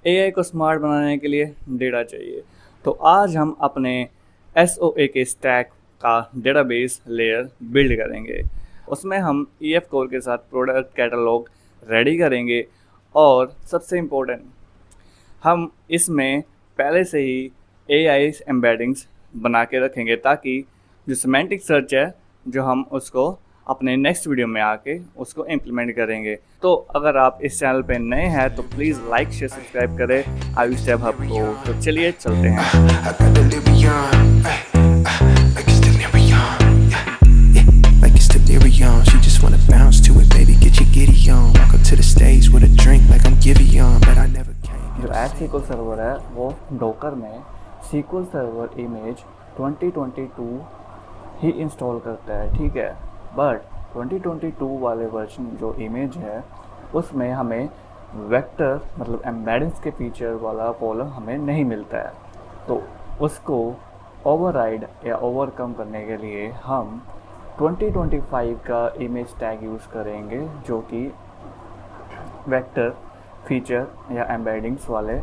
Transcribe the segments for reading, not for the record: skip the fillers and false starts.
AI को smart बनाने के लिए डेटा चाहिए। तो आज हम अपने एसओए के स्टैक का डेटाबेस लेयर बिल्ड करेंगे। उसमें हम ईएफ कोर के साथ प्रोडक्ट कैटलॉग रेडी करेंगे और सबसे इम्पोर्टेंट, हम इसमें पहले से ही एआई एम्बेडिंग्स बना के रखेंगे ताकि जो सिमेंटिक सर्च है, जो हम उसको अपने नेक्स्ट वीडियो में आके उसको इम्प्लीमेंट करेंगे। तो अगर आप इस चैनल पे नए हैं तो प्लीज़ लाइक शेयर सब्सक्राइब करें आयुष टैब हब को। तो चलिए चलते हैं। I got the Lyrian, like it's delirium, yeah, like it's delirium. She just wanna bounce to it, baby, get your giddy on. Walk up to the stage with a drink like I'm Giveon, but I never came. जो add SQL server है वो docker में SQL server image 2022 ही install करता है, ठीक है। But 2022 वाले version जो इमेज है उसमें हमें वेक्टर मतलब एम्बेडिंग्स के फीचर वाला कॉलम हमें नहीं मिलता है। तो उसको ओवरराइड या ओवरकम करने के लिए हम 2025 का इमेज टैग यूज़ करेंगे जो कि वेक्टर फीचर या एम्बेडिंग्स वाले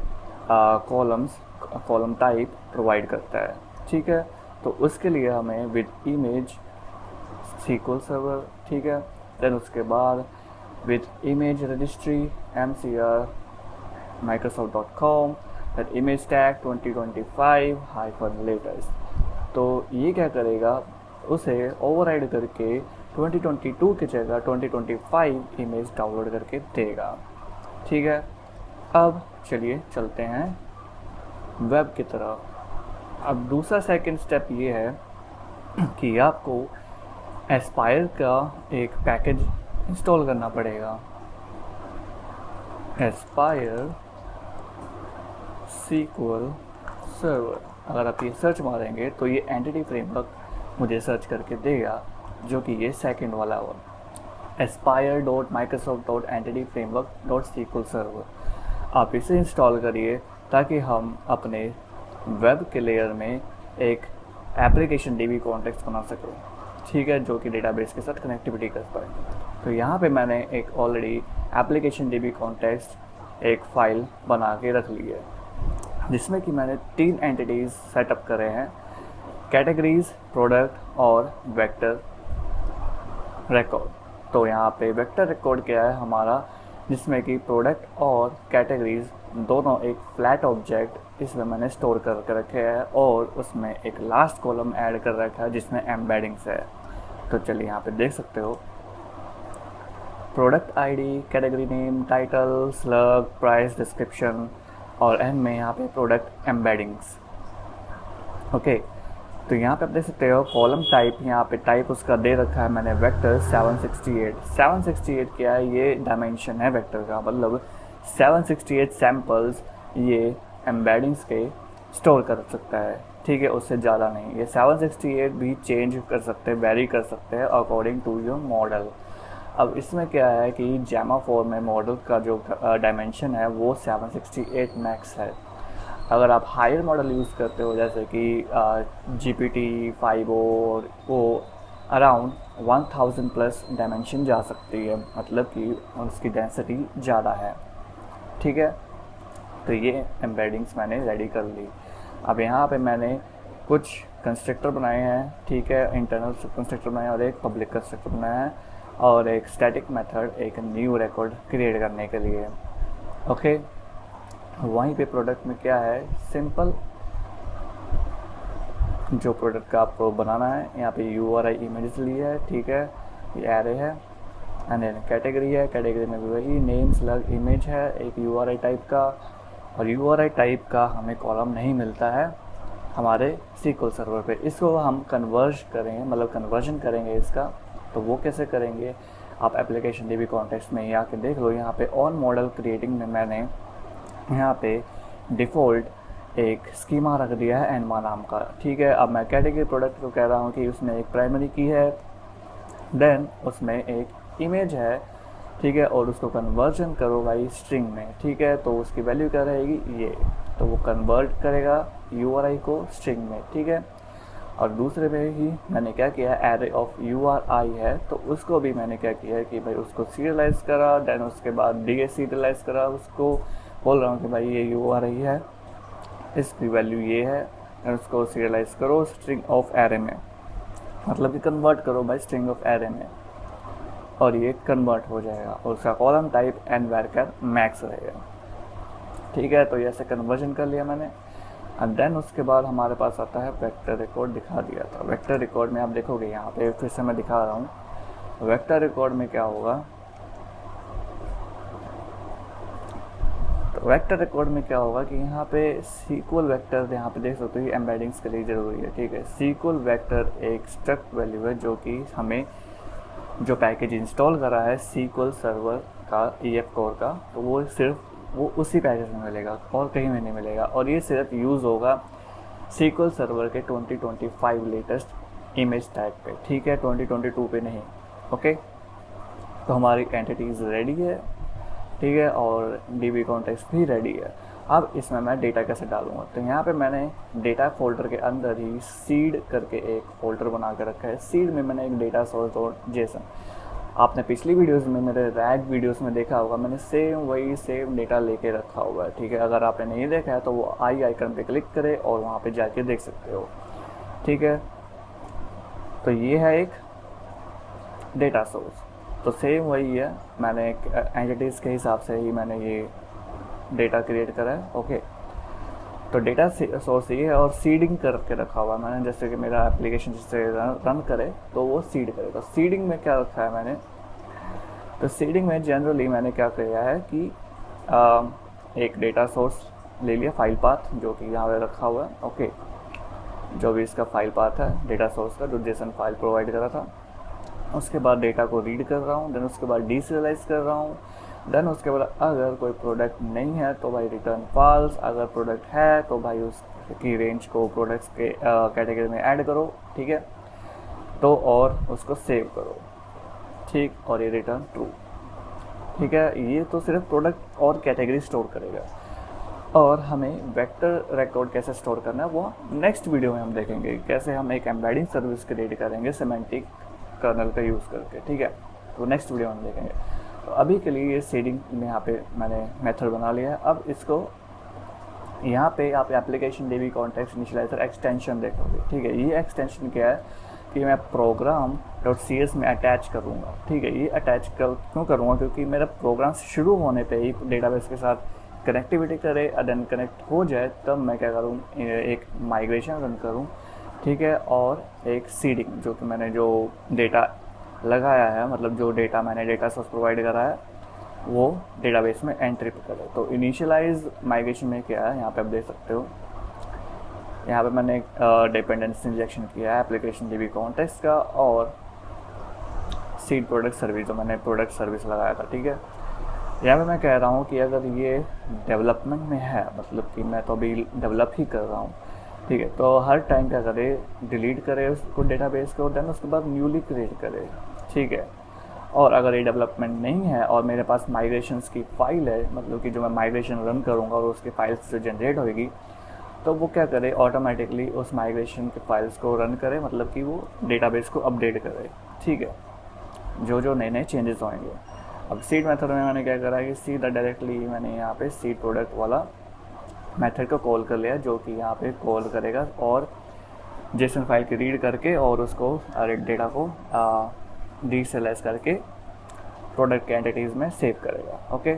कॉलम टाइप प्रोवाइड करता है, ठीक है। तो उसके लिए हमें विद इमेज सीक्वल सर्वर, ठीक है। देन उसके बाद with image registry mcr microsoft.com that image tag 2025 hyphen latest. तो ये क्या करेगा, उसे ओवरराइड करके 2022 की जगह 2025 इमेज डाउनलोड करके देगा, ठीक है। अब चलिए चलते हैं वेब की तरफ। अब दूसरा सेकंड स्टेप ये है कि आपको एस्पायर का एक पैकेज इंस्टॉल करना पड़ेगा। एस्पायर सीक्वल सर्वर, अगर आप ये सर्च मारेंगे तो ये एंटिटी फ्रेमवर्क मुझे सर्च करके देगा, जो कि ये सेकंड वाला हो, aspire.microsoft.entity-framework.sql सर्वर। आप इसे इंस्टॉल करिए ताकि हम अपने वेब के लेयर में एक एप्लीकेशन डीबी कॉन्टेक्स्ट बना सकें, ठीक है, जो कि डेटाबेस के साथ कनेक्टिविटी कर पाए। तो यहाँ पे मैंने एक ऑलरेडी एप्लीकेशन डीबी कॉन्टेक्स्ट एक फ़ाइल बना के रख ली है, जिसमें कि मैंने 3 एंटिटीज़ सेटअप करे हैं, कैटेगरीज, प्रोडक्ट और वेक्टर रिकॉर्ड। तो यहाँ पे वेक्टर रिकॉर्ड क्या है हमारा, जिसमें कि प्रोडक्ट और कैटेगरीज दोनों एक फ्लैट ऑब्जेक्ट इसमें मैंने स्टोर करके रखे हैं और उसमें एक लास्ट कॉलम ऐड कर रखा है जिसमें एम्बेडिंग्स है। तो चलिए यहाँ पे देख सकते हो, product ID, category name, title, slug, price, description और एंड में यहाँ पे प्रोडक्ट एम्बेडिंग्स, ओके। तो यहाँ पे आप देख सकते हो कॉलम टाइप, यहाँ पे टाइप उसका दे रखा है मैंने वेक्टर 768 क्या है, ये डायमेंशन है वेक्टर का, मतलब 768 सैम्पल्स ये एम्बेडिंग्स के स्टोर कर सकता है, ठीक है, उससे ज़्यादा नहीं। ये 768 भी चेंज कर सकते हैं, वेरी कर सकते हैं अकॉर्डिंग टू योर मॉडल। अब इसमें क्या है कि जैमा 4 में मॉडल का जो डायमेंशन है वो 768 मैक्स है। अगर आप हायर मॉडल यूज़ करते हो जैसे कि GPT-5 और वो अराउंड 1000 प्लस डायमेंशन जा सकती है, मतलब कि उसकी डेंसिटी ज़्यादा है, ठीक है। तो ये एम्बेडिंग्स मैंने रेडी कर ली। अब यहाँ पे मैंने कुछ कंस्ट्रक्टर बनाए हैं, ठीक है, इंटरनल कंस्ट्रक्टर बनाए और एक पब्लिक कंस्ट्रक्टर बनाया है और एक स्टैटिक मेथड एक न्यू रिकॉर्ड क्रिएट करने के लिए, ओके। वहीं पे प्रोडक्ट में क्या है, सिंपल जो प्रोडक्ट का आपको बनाना है, यहाँ पे URI इमेजेस ली है, ठीक है, ये एरे है एंड देन कैटेगरी है, कैटेगरी में भी वही नेम, स्लग, इमेज है, एक URI टाइप का, और URI टाइप का हमें कॉलम नहीं मिलता है हमारे सीक्वल सर्वर पे। इसको हम कन्वर्जन करेंगे इसका। तो वो कैसे करेंगे, आप एप्लीकेशन डीबी कॉन्टेक्स्ट में ही आके देख लो। यहाँ पे ऑन मॉडल क्रिएटिंग में मैंने यहाँ पे डिफ़ॉल्ट एक स्कीमा रख दिया है एनमा नाम का, ठीक है। अब मैं कैटेगरी प्रोडक्ट को कह रहा हूँ कि उसमें एक प्राइमरी की है, देन उसमें एक इमेज है, ठीक है, और उसको कन्वर्जन करो भाई स्ट्रिंग में, ठीक है। तो उसकी वैल्यू क्या रहेगी, ये, तो वो कन्वर्ट करेगा URI को स्ट्रिंग में, ठीक है। और दूसरे में ही मैंने क्या किया है, एरे ऑफ URI है, तो उसको भी मैंने क्या किया है कि भाई उसको सीरियलाइज़ करा, देन उसके बाद DA सीरियलाइज़ करा उसको, बोल रहा हूँ कि भाई ये यू आ रही है, इसकी वैल्यू ये है, और उसको सीरियलाइज करो स्ट्रिंग ऑफ एरे में, मतलब कि कन्वर्ट करो बाय स्ट्रिंग ऑफ एरे में, और ये कन्वर्ट हो जाएगा और उसका कॉलम टाइप एन वैरकर मैक्स रहेगा। ठीक है, तो ये ऐसे कन्वर्जन कर लिया मैंने। एंड देन उसके बाद हमारे पास आता है वेक्टर रिकॉर्ड दिखा दिया था। वेक्टर रिकॉर्ड में आप देखोगे यहाँ पे फिर से मैं दिखा रहा हूँ, वेक्टर रिकॉर्ड में क्या होगा, तो वेक्टर रिकॉर्ड में क्या होगा कि यहाँ पे सीक्वल वेक्टर, यहाँ पे देख सकते हो एम्बेडिंग्स के लिए ज़रूरी है। ठीक है, सीक्वल वेक्टर एक स्ट्रक्ट वैल्यू है जो कि हमें जो पैकेज इंस्टॉल करा है सीक्वल सर्वर का EF कोर का, तो वो सिर्फ वो उसी पैकेज में मिलेगा और कहीं में नहीं मिलेगा, और ये सिर्फ यूज़ होगा सीक्वल सर्वर के 2025 लेटेस्ट इमेज टैग पे। ठीक है, 2022 पे नहीं। ओके, तो हमारी एंटिटीज़ रेडी है। ठीक है, और DB कॉन्टेक्स्ट भी रेडी है। अब इसमें मैं डेटा कैसे डालूंगा, तो यहाँ पे मैंने डेटा फोल्डर के अंदर ही सीड करके एक फोल्डर बना के रखा है। सीड में मैंने एक डेटा सोर्स और जेसन, आपने पिछली वीडियोस में मेरे रैग वीडियोस में देखा होगा, मैंने सेम डेटा लेके रखा हुआ है। ठीक है, अगर आपने नहीं देखा है तो वो आई आइकन पे क्लिक करें और वहाँ पे जाके देख सकते हो। ठीक है, तो ये है एक डेटा सोर्स, तो सेम वही है, मैंने एक एंटिटीज़ के हिसाब से ही मैंने ये डेटा क्रिएट करा है। ओके, तो डेटा सोर्स ये है और सीडिंग करके रखा हुआ है मैंने, जैसे कि मेरा एप्लीकेशन जिससे रन करे तो वो सीड करे। तो सीडिंग में क्या रखा है मैंने, तो सीडिंग में जनरली मैंने क्या किया है कि एक डेटा सोर्स ले लिया, फाइल पाथ जो कि यहाँ पे रखा हुआ है। ओके, जो भी इसका फाइल पाथ है डेटा सोर्स का, जो जेसन फाइल प्रोवाइड करा था, उसके बाद डेटा को रीड कर रहा हूँ, देन उसके बाद डीसीरियलाइज कर रहा हूँ, देन उसके बाद अगर कोई प्रोडक्ट नहीं है तो भाई रिटर्न फॉल्स, अगर प्रोडक्ट है तो भाई उसकी रेंज को प्रोडक्ट्स के कैटेगरी में ऐड करो। ठीक है, तो और उसको सेव करो। ठीक, और ये रिटर्न ट्रू। ठीक है, ये तो सिर्फ प्रोडक्ट और कैटेगरी स्टोर करेगा, और हमें वेक्टर रिकॉर्ड कैसे स्टोर करना है वो नेक्स्ट वीडियो में हम देखेंगे, कैसे हम एक एम्बेडिंग सर्विस क्रिएट करेंगे सिमेंटिक कर्नल का यूज़ करके। ठीक है, तो नेक्स्ट वीडियो में हम देखेंगे। तो अभी के लिए ये सीडिंग में यहाँ पे मैंने मेथड बना लिया है। अब इसको यहाँ पे आप application DB context initialiser extension देखोगे। ठीक है, ये एक्सटेंशन क्या है कि मैं program.cs में अटैच करूँगा। ठीक है, ये अटैच क्यों करूँगा, क्योंकि मेरा प्रोग्राम शुरू होने पे ही डेटाबेस के साथ कनेक्टिविटी करे, देन कनेक्ट हो जाए तब मैं क्या करूँ, एक माइग्रेशन रन करूँ। ठीक है, और एक सीडिंग जो कि मैंने जो डेटा लगाया है, मतलब जो डेटा मैंने डेटा सोर्स प्रोवाइड करा है वो डेटाबेस में एंट्री पे करे। तो इनिशियलाइज माइग्रेशन में क्या है, यहाँ पे आप देख सकते हो, यहाँ पे मैंने एक डिपेंडेंसी इंजेक्शन किया है एप्लीकेशन DB कॉन्टेक्स्ट का और सीड प्रोडक्ट सर्विस, जो मैंने प्रोडक्ट सर्विस लगाया था। ठीक है, यहाँ पे मैं कह रहा हूँ कि अगर ये डेवलपमेंट में है, मतलब कि मैं तो अभी डेवलप ही कर रहा हूँ। ठीक है, तो हर टाइम क्या करे, डिलीट करे उसको डेटाबेस को, देन उसके बाद न्यूली क्रिएट करे। ठीक है, और अगर ये डेवलपमेंट नहीं है और मेरे पास माइग्रेशंस की फ़ाइल है, मतलब कि जो मैं माइग्रेशन रन करूँगा और उसकी फाइल्स जो जनरेट होगी, तो वो क्या करे, ऑटोमेटिकली उस माइग्रेशन के फाइल्स को रन करे, मतलब कि वो डेटाबेस को अपडेट करे। ठीक है, जो नए चेंजेस होंगे। अब सीड मेथड में मैंने क्या करा है कि सीधा डायरेक्टली मैंने यहाँ पे सीड प्रोडक्ट वाला मेथड को कॉल कर लिया, जो कि यहाँ पे कॉल करेगा और जेसन फाइल की रीड करके और उसको डेटा को डीसीरियलाइज करके प्रोडक्ट के एंटिटीज़ में सेव करेगा। ओके,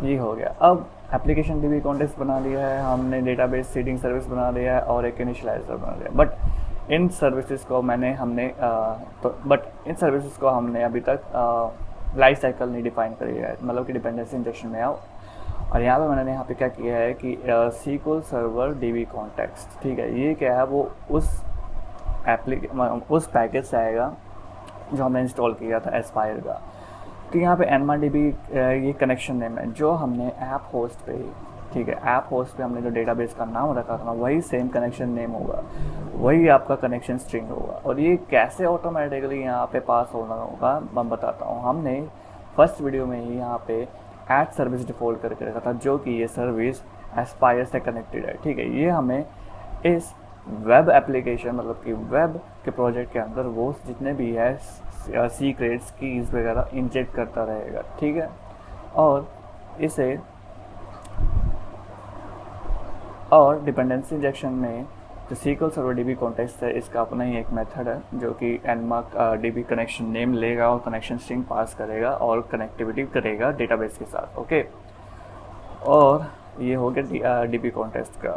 ये हो गया। अब एप्लीकेशन DB कॉन्टेक्स्ट बना लिया है हमने, डेटाबेस सीडिंग सर्विस बना लिया है और एक इनिशियलाइजर बना लिया। बट इन सर्विसेज को हमने अभी तक लाइफ साइकिल नहीं डिफाइन करी है, मतलब कि डिपेंडेंसी इंजेक्शन में आओ। और यहाँ पे मैंने यहाँ पे क्या किया है कि SQL सर्वर DB कॉन्टेक्स्ट। ठीक है, ये क्या है, वो उस पैकेज से आएगा जो हमने इंस्टॉल किया था एस्पायर का। तो यहाँ पे NMDB ये कनेक्शन नेम है जो हमने ऐप होस्ट पे ही, ठीक है, ऐप होस्ट पे हमने जो डेटाबेस का नाम रखा था वही सेम कनेक्शन नेम होगा, वही आपका कनेक्शन स्ट्रिंग होगा। और ये कैसे ऑटोमेटिकली यहाँ पे पास होना होगा मैं बताता हूँ। हमने फर्स्ट वीडियो में ही यहाँ पे ऐड सर्विस डिफ़ॉल्ट करके रखा था, जो कि ये सर्विस एस्पायर से कनेक्टेड है। ठीक है, ये हमें इस वेब एप्लीकेशन, मतलब कि वेब के प्रोजेक्ट के अंदर वो जितने भी है सीक्रेट्स कीज़ वगैरह इंजेक्ट करता रहेगा। ठीक है, और इसे और डिपेंडेंसी इंजेक्शन में जो SQL सर्वर DB कॉन्टेक्स्ट है, इसका अपना ही एक मेथड है जो कि nmark DB कनेक्शन नेम लेगा और कनेक्शन स्ट्रिंग पास करेगा और कनेक्टिविटी करेगा डेटाबेस के साथ। ओके, और ये हो गया DB कॉन्टेक्स्ट का।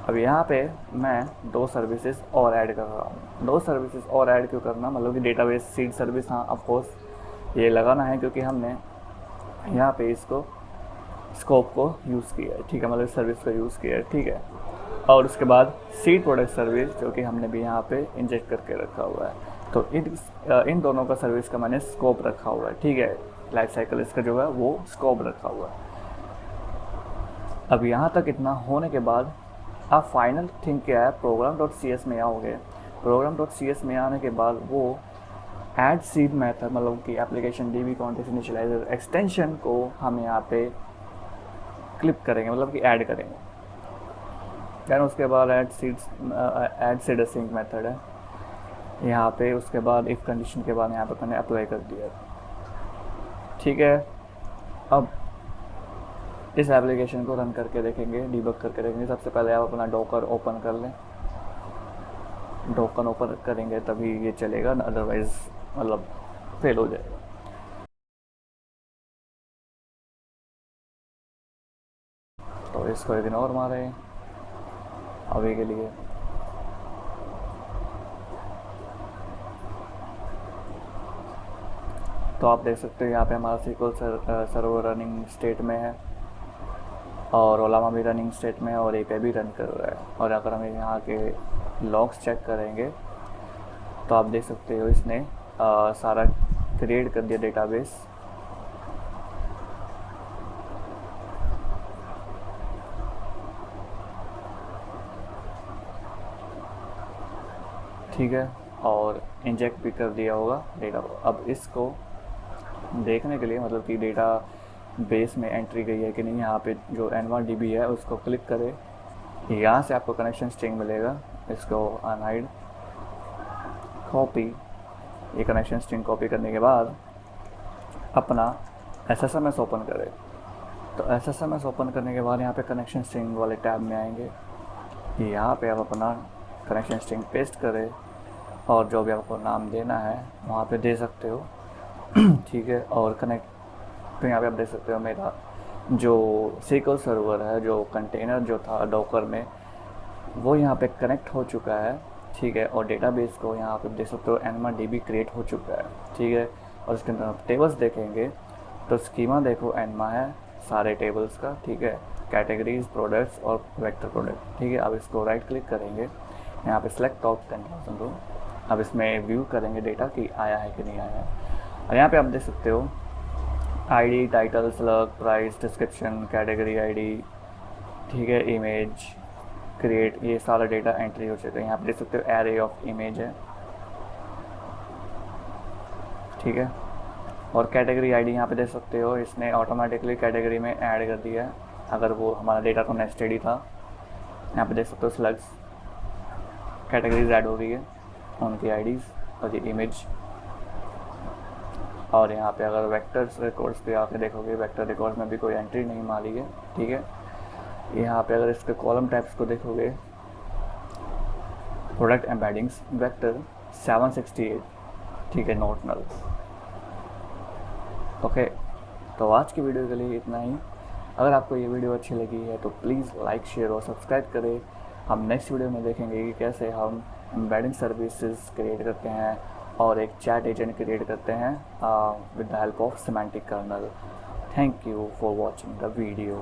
अब यहाँ पे मैं 2 सर्विसेज और ऐड कर रहा हूँ। 2 सर्विसेज और ऐड क्यों करना, मतलब कि डेटाबेस सीड सर्विस, हाँ ऑफकोर्स ये लगाना है क्योंकि हमने यहाँ पे इसको स्कोप को यूज़ किया है, ठीक है, मतलब सर्विस को यूज़ किया है, ठीक है। और उसके बाद सीड प्रोडक्ट सर्विस जो कि हमने भी यहाँ पे इंजेक्ट करके रखा हुआ है। तो इन दोनों का सर्विस का मैंने स्कोप रखा हुआ है, ठीक है, लाइफ साइकिल इसका जो है वो स्कोप रखा हुआ है। अब यहाँ तक इतना होने के बाद अब फाइनल थिंग क्या है, program.cs में आओगे। program.cs में आने के बाद वो ऐड सीड मेथड, मतलब कि application DB context initialiser extension को हम यहाँ पे क्लिप करेंगे, मतलब कि ऐड करेंगे। दैन उसके बाद ऐड सीड सिंक मेथड है यहाँ पे। उसके बाद इफ़ कंडीशन के बाद यहाँ पे मैंने अप्लाई कर दिया, ठीक है। अब इस एप्लीकेशन को रन करके देखेंगे, डीबग करके देखेंगे। सबसे पहले आप अपना डॉकर ओपन कर लें। डॉकर ओपन करेंगे तभी ये चलेगा, अदरवाइज मतलब फेल हो जाएगा। तो इसको इग्नोर मारें अभी के लिए। तो आप देख सकते हो यहाँ पे हमारा SQL सर्वर रनिंग स्टेट में है और ओलामा भी रनिंग स्टेट में है और API भी रन कर रहा है। और अगर हम यहाँ के लॉग्स चेक करेंगे तो आप देख सकते हो इसने सारा क्रिएट कर दिया डेटाबेस। ठीक है, और इंजेक्ट भी कर दिया होगा डेटा को। अब इसको देखने के लिए, मतलब कि डेटा बेस में एंट्री गई है कि नहीं, यहाँ पे जो nmark DB है उसको क्लिक करें। यहाँ से आपको कनेक्शन स्ट्रिंग मिलेगा, इसको अनहाइड कॉपी। ये कनेक्शन स्ट्रिंग कॉपी करने के बाद अपना SSMS ओपन करें। तो SSMS ओपन करने के बाद यहाँ पे कनेक्शन स्ट्रिंग वाले टैब में आएंगे। यहाँ पे आप अपना कनेक्शन स्ट्रिंग पेस्ट करें और जो भी आपको नाम देना है वहाँ पे दे सकते हो, ठीक है। और कनेक्ट, तो यहाँ पे आप देख सकते हो मेरा जो SQL सर्वर है, जो कंटेनर जो था डॉकर में, वो यहाँ पे कनेक्ट हो चुका है, ठीक है। और डेटाबेस को यहाँ पे देख सकते हो nmark DB क्रिएट हो चुका है, ठीक है। और इसके अंदर टेबल्स देखेंगे तो स्कीमा देखो nmark है सारे टेबल्स का, ठीक है, कैटेगरीज, प्रोडक्ट्स और वेक्टर प्रोडक्ट, ठीक है। अब इसको राइट क्लिक करेंगे, यहाँ पे सिलेक्ट टॉप 10,000 रो। अब इसमें व्यू करेंगे डेटा कि आया है कि नहीं आया है। और यहाँ पे आप देख सकते हो ID, title, slug, price, description, category ID, ठीक है, इमेज, क्रिएट, ये सारा डेटा एंट्री हो चुका है। यहाँ पे देख सकते हो एरे ऑफ इमेज है, ठीक है। और कैटेगरी ID यहाँ पे देख सकते हो इसने ऑटोमेटिकली कैटेगरी में ऐड कर दिया है, अगर वो हमारा डेटा तो नेस्टेड ही था। यहाँ पे देख सकते हो स्लग्स कैटेगरीज ऐड हो गई है, उनकी IDs और ये इमेज। और यहाँ पे अगर वेक्टर्स रिकॉर्ड्स पे आके देखोगे, वेक्टर रिकॉर्ड में भी कोई एंट्री नहीं मारी है, ठीक है। यहाँ पे अगर इसके कॉलम टाइप्स को देखोगे, प्रोडक्ट एम्बेडिंग्स वेक्टर 768, ठीक है, नॉट नल। ओके, तो आज की वीडियो के लिए इतना ही। अगर आपको ये वीडियो अच्छी लगी है तो प्लीज़ लाइक, शेयर और सब्सक्राइब करें। हम नेक्स्ट वीडियो में देखेंगे कि कैसे हम एम्बेडिंग सर्विसेज क्रिएट करते हैं और एक चैट एजेंट क्रिएट करते हैं with the help of semantic kernel. Thank you for watching the video.